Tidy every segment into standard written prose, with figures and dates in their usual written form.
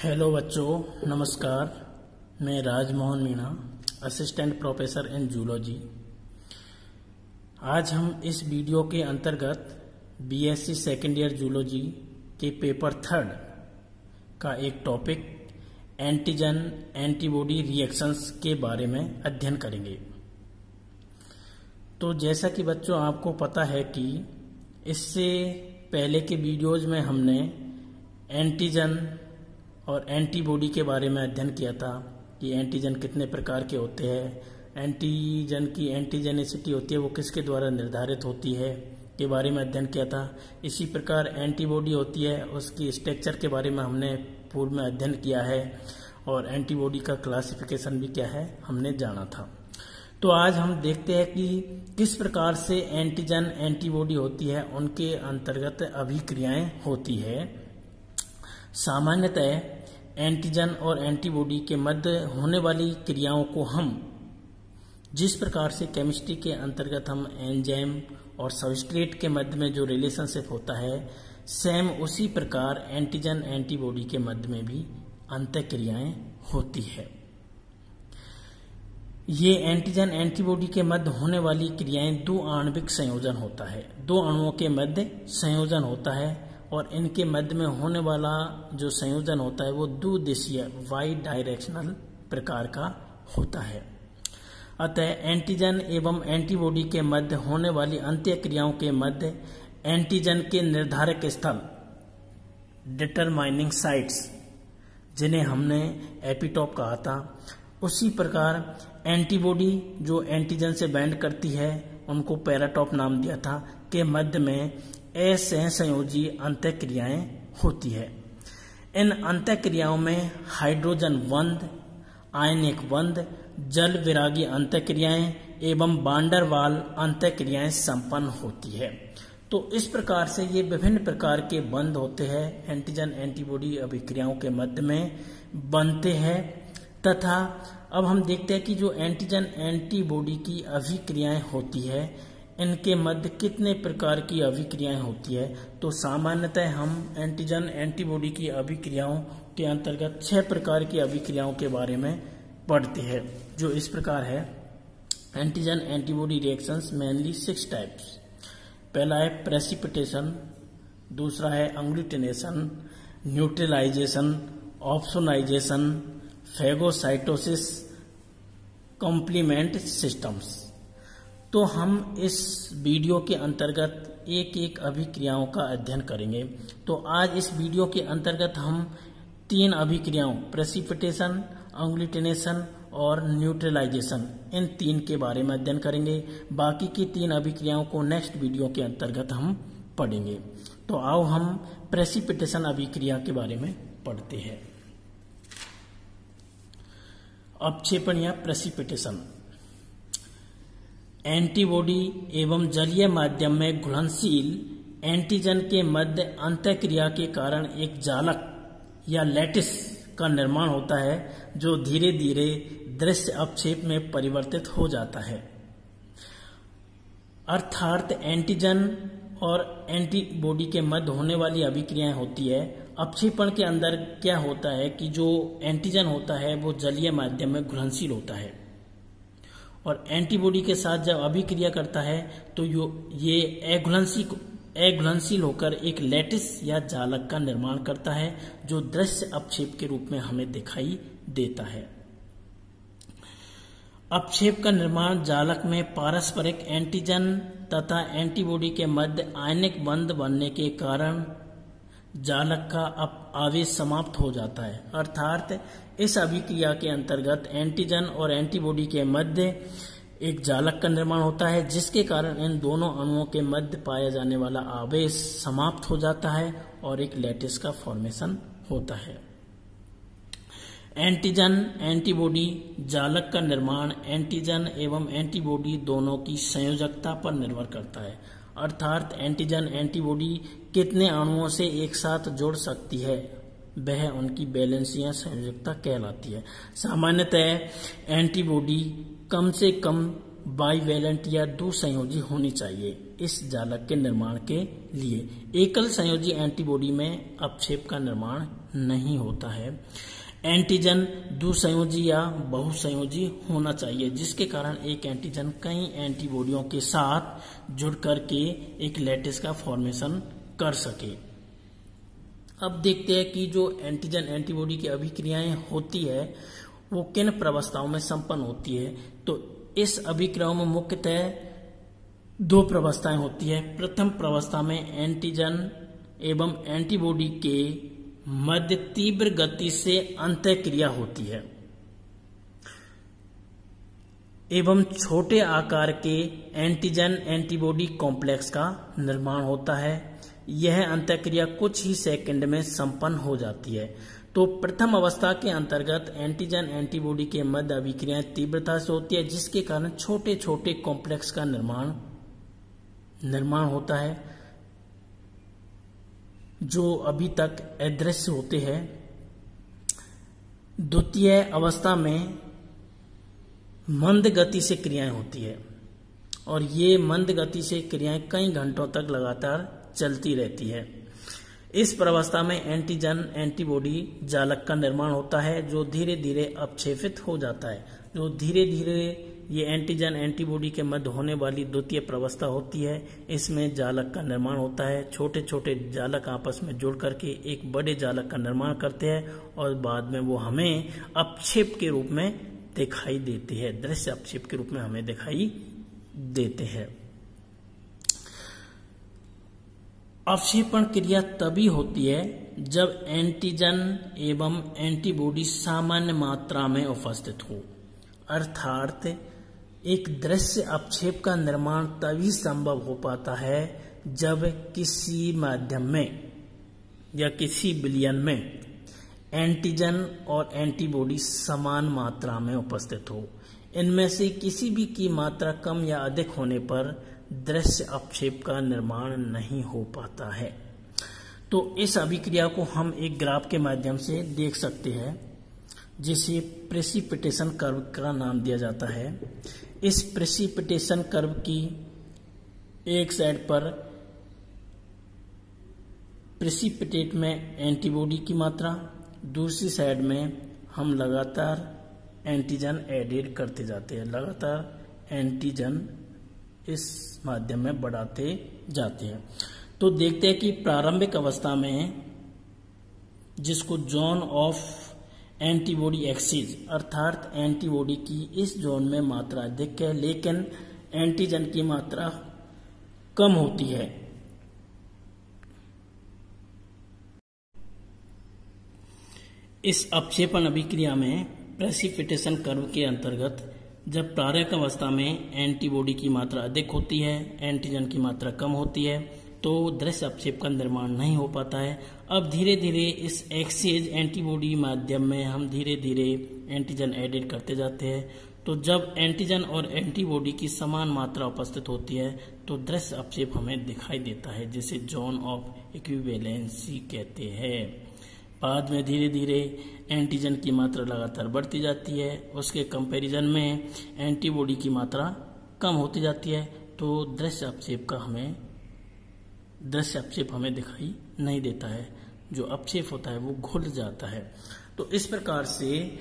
Hello बच्चों, नमस्कार। मैं Rajmohan Meena, assistant professor in zoology. आज हम इस वीडियो के अंतर्गत बीएससी सेकेंड ईयर जूलॉजी के पेपर 3 का एक टॉपिक एंटीजन एंटीबॉडी रिएक्शंस के बारे में अध्ययन करेंगे। तो जैसा कि बच्चों आपको पता है कि इससे पहले के वीडियोज में हमने एंटीजन और एंटीबॉडी के बारे में अध्ययन किया था कि एंटीजन कितने प्रकार के होते हैं, एंटीजन की एंटीजेनिसिटी होती है वो किसके द्वारा निर्धारित होती है के बारे में अध्ययन किया था। इसी प्रकार एंटीबॉडी होती है, उसकी स्ट्रक्चर के बारे में हमने पूर्व में अध्ययन किया है और एंटीबॉडी का क्लासिफिकेशन भी क्या है हमने जाना था। तो आज हम देखते हैं कि किस प्रकार से एंटीजन एंटीबॉडी होती है, उनके अंतर्गत अभिक्रियाएं होती है। सामान्यतः एंटीजन और एंटीबॉडी के मध्य होने वाली क्रियाओं को हम जिस प्रकार से केमिस्ट्री के अंतर्गत हम एंजाइम और सबस्ट्रेट के मध्य में जो रिलेशनशिप होता है, सेम उसी प्रकार एंटीजन एंटीबॉडी के मध्य में भी अंतःक्रियाएं होती है। ये एंटीजन एंटीबॉडी के मध्य होने वाली क्रियाएं दो आणविक संयोजन होता है, दो अणुओं के मध्य संयोजन होता है और इनके मध्य में होने वाला जो संयोजन होता है वो द्विदिशीय वाई डायरेक्शनल प्रकार का होता है। अतः एंटीजन एवं एंटीबॉडी के मध्य होने वाली अंत्यक्रियाओं के मध्य एंटीजन के निर्धारक स्थल डिटरमाइनिंग साइट्स, जिन्हें हमने एपिटॉप कहा था, उसी प्रकार एंटीबॉडी जो एंटीजन से बाइंड करती है उनको पैराटॉप नाम दिया था, के मध्य में असहसंयोजी अंतःक्रियाएं होती है। इन अंतःक्रियाओं में हाइड्रोजन बंध, आयनिक बंध, जल विरागी अंतःक्रियाएं एवं वांडर वाल अंतःक्रियाएं संपन्न होती है। तो इस प्रकार से ये विभिन्न प्रकार के बंध होते हैं, एंटीजन एंटीबॉडी अभिक्रियाओं के मध्य में बनते हैं। तथा अब हम देखते हैं कि जो एंटीजन एंटीबॉडी की अभिक्रियाएं होती है, इनके मध्य कितने प्रकार की अभिक्रियाएं होती है। तो सामान्यतः हम एंटीजन एंटीबॉडी की अभिक्रियाओं के अंतर्गत 6 प्रकार की अभिक्रियाओं के बारे में पढ़ते हैं, जो इस प्रकार है। Antigen antibody reactions mainly 6 types. पहला है प्रेसिपिटेशन, दूसरा है agglutination, neutralization, opsonization, phagocytosis, complement systems. तो हम इस वीडियो के अंतर्गत एक एक अभिक्रियाओं का अध्ययन करेंगे। तो आज इस वीडियो के अंतर्गत हम 3 अभिक्रियाओं प्रेसिपिटेशन, एग्लूटिनेशन और न्यूट्रलाइजेशन, इन 3 के बारे में अध्ययन करेंगे। बाकी की 3 अभिक्रियाओं को नेक्स्ट वीडियो के अंतर्गत हम पढ़ेंगे। तो आओ हम प्रेसिपिटेशन अभिक्रिया के बारे में पढ़ते हैं। अपक्षेपण या प्रेसिपिटेशन एंटीबॉडी एवं जलीय माध्यम में घुलनशील एंटीजन के मध्य अंतःक्रिया के कारण एक जालक या लैटिस का निर्माण होता है, जो धीरे धीरे दृश्य अपक्षेप में परिवर्तित हो जाता है। अर्थात एंटीजन और एंटीबॉडी के मध्य होने वाली अभिक्रियाएं होती है। अपक्षेपण के अंदर क्या होता है कि जो एंटीजन होता है वो जलीय माध्यम में घुलनशील होता है और एंटीबॉडी के साथ जब अभिक्रिया करता है तो ये अघुलनशील होकर एक लैटिस या जालक का निर्माण करता है, जो दृश्य अपक्षेप के रूप में हमें दिखाई देता है। अपक्षेप का निर्माण जालक में पारस्परिक एंटीजन तथा एंटीबॉडी के मध्य आयनिक बंध बनने के कारण जालक का आवेश समाप्त हो जाता है। अर्थात इस अभिक्रिया के अंतर्गत एंटीजन और एंटीबॉडी के मध्य एक जालक का निर्माण होता है, जिसके कारण इन दोनों अणुओं के मध्य पाया जाने वाला आवेश समाप्त हो जाता है और एक लैटिस का फॉर्मेशन होता है। एंटीजन एंटीबॉडी जालक का निर्माण एंटीजन एवं एंटीबॉडी दोनों की संयोजकता पर निर्भर करता है। अर्थात एंटीजन एंटीबॉडी कितने अणुओं से एक साथ जुड़ सकती है, वह उनकी बैलेंस या संयोजकता कहलाती है। सामान्यतः एंटीबॉडी कम से कम बाइवैलेंट या द्विसंयोजी होनी चाहिए इस जालक के निर्माण के लिए। एकल संयोजी एंटीबॉडी में अपक्षेप का निर्माण नहीं होता है। एंटीजन द्विसंयोजी या बहुसंयोजी होना चाहिए, जिसके कारण एक एंटीजन कई एंटीबॉडियों के साथ जुड़ करके एक लैटिस का फॉर्मेशन कर सके। अब देखते हैं कि जो एंटीजन एंटीबॉडी की अभिक्रियाएं होती है वो किन प्रवस्थाओं में संपन्न होती है। तो इस अभिक्रियाओं में मुख्यतः दो प्रवस्थाएं होती है। प्रथम प्रवस्था में एंटीजन एवं एंटीबॉडी के मध्य तीव्र गति से अंतःक्रिया होती है एवं छोटे आकार के एंटीजन एंटीबॉडी कॉम्प्लेक्स का निर्माण होता है। यह अंतःक्रिया कुछ ही सेकंड में संपन्न हो जाती है। तो प्रथम अवस्था के अंतर्गत एंटीजन एंटीबॉडी के मध्य अभिक्रियाएं तीव्रता से होती है, जिसके कारण छोटे छोटे कॉम्प्लेक्स का निर्माण होता है जो अभी तक अदृश्य होते हैं। द्वितीय अवस्था में मंद गति से क्रियाएं होती है और ये मंद गति से क्रियाएं कई घंटों तक लगातार चलती रहती है। इस प्रवस्था में एंटीजन एंटीबॉडी जालक का निर्माण होता है जो धीरे धीरे अपक्षेपित हो जाता है। जो धीरे धीरे ये एंटीजन एंटीबॉडी के मध्य होने वाली द्वितीय प्रवस्था होती है, इसमें जालक का निर्माण होता है। छोटे छोटे जालक आपस में जुड़ करके एक बड़े जालक का निर्माण करते हैं और बाद में वो हमें अपक्षेप के रूप में दिखाई देते हैं, दृश्य अपक्षेप के रूप में हमें दिखाई देते हैं। अपक्षेपण क्रिया तभी होती है जब एंटीजन एवं एंटीबॉडी सामान्य मात्रा में उपस्थित हो, अर्थात एक दृश्य अपक्षेप का निर्माण तभी संभव हो पाता है जब किसी माध्यम में या किसी विलयन में एंटीजन और एंटीबॉडी समान मात्रा में उपस्थित हो। इनमें से किसी भी की मात्रा कम या अधिक होने पर दृश्य अपक्षेप का निर्माण नहीं हो पाता है। तो इस अभिक्रिया को हम एक ग्राफ के माध्यम से देख सकते हैं, जिसे प्रेसिपिटेशन कर्व का नाम दिया जाता है। इस प्रेसिपिटेशन कर्व की एक साइड पर प्रेसिपिटेट में एंटीबॉडी की मात्रा, दूसरी साइड में हम लगातार एंटीजन एडेड करते जाते हैं, लगातार एंटीजन इस माध्यम में बढ़ाते जाते हैं। तो देखते हैं कि प्रारंभिक अवस्था में, जिसको जोन ऑफ एंटीबॉडी एक्सिस, अर्थात एंटीबॉडी की इस जोन में मात्रा अधिक है लेकिन एंटीजन की मात्रा कम होती है। इस अपक्षेपण अभिक्रिया में प्रेसिपिटेशन कर्व के अंतर्गत जब प्रारंभिक अवस्था में एंटीबॉडी की मात्रा अधिक होती है, एंटीजन की मात्रा कम होती है, तो दृश्य अपक्षेप का निर्माण नहीं हो पाता है। अब धीरे धीरे इस एक्सिस एंटीबॉडी माध्यम में हम धीरे धीरे एंटीजन एडेड करते जाते हैं। तो जब एंटीजन और एंटीबॉडी की समान मात्रा उपस्थित होती है तो दृश्य अपक्षेप हमें दिखाई देता है, जिसे जोन ऑफ इक्विवेलेंसी कहते हैं। बाद में धीरे धीरे एंटीजन की मात्रा लगातार बढ़ती जाती है, उसके कंपैरिजन में एंटीबॉडी की मात्रा कम होती जाती है, तो दृश्य अपक्षेप हमें दिखाई नहीं देता है। जो अपक्षेप होता है वो घुल जाता है। तो इस प्रकार से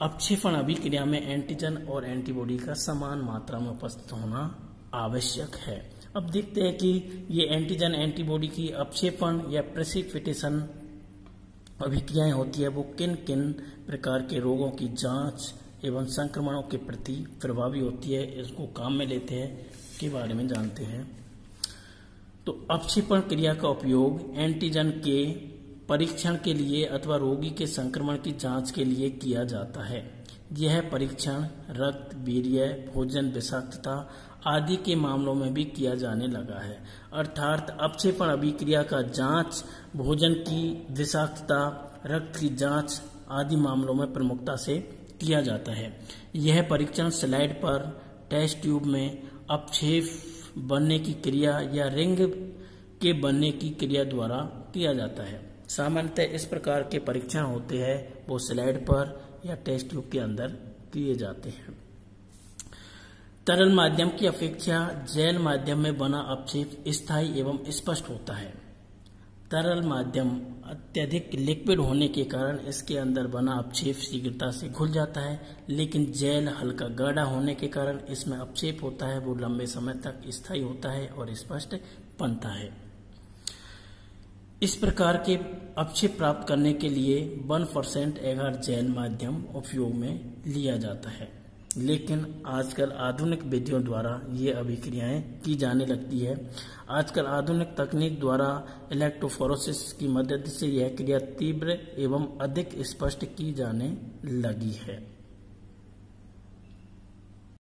अपक्षेपण अभिक्रिया में एंटीजन और एंटीबॉडी का समान मात्रा में उपस्थित होना आवश्यक है। अब देखते हैं कि ये एंटीजन एंटीबॉडी की अपक्षेपण या प्रेसिपिटेशन अभिक्रियाएं होती है वो किन किन प्रकार के रोगों की जांच एवं संक्रमणों के प्रति प्रभावी होती है, इसको काम में लेते हैं, के बारे में जानते हैं। तो अपक्षेपण क्रिया का उपयोग एंटीजन के परीक्षण के लिए अथवा रोगी के संक्रमण की जांच के लिए किया जाता है। यह परीक्षण रक्त, वीर्य, भोजन विषाक्तता आदि के मामलों में भी किया जाने लगा है। अर्थात अपक्षेपण अभिक्रिया का जांच भोजन की विषाक्तता, रक्त की जांच आदि मामलों में प्रमुखता से किया जाता है। यह परीक्षण स्लाइड पर टेस्ट ट्यूब में अपक्षेप बनने की क्रिया या रिंग के बनने की क्रिया द्वारा किया जाता है। सामान्यतः इस प्रकार के परीक्षण होते हैं वो स्लाइड पर या टेस्ट ट्यूब के अंदर किए जाते हैं। तरल माध्यम की अपेक्षा जेल माध्यम में बना अपक्षेप स्थायी एवं स्पष्ट होता है। तरल माध्यम अत्यधिक लिक्विड होने के कारण इसके अंदर बना अपक्षेप शीघ्रता से घुल जाता है, लेकिन जेल हल्का गाढ़ा होने के कारण इसमें अपक्षेप होता है वो लंबे समय तक स्थायी होता है और स्पष्ट बनता है। इस प्रकार के अपक्षेप प्राप्त करने के लिए 1% एगार जेल माध्यम उपयोग में लिया जाता है, लेकिन आजकल आधुनिक विधियों द्वारा ये अभिक्रियाएं की जाने लगती है। आजकल आधुनिक तकनीक द्वारा इलेक्ट्रोफोरेसिस की मदद से यह क्रिया तीव्र एवं अधिक स्पष्ट की जाने लगी है।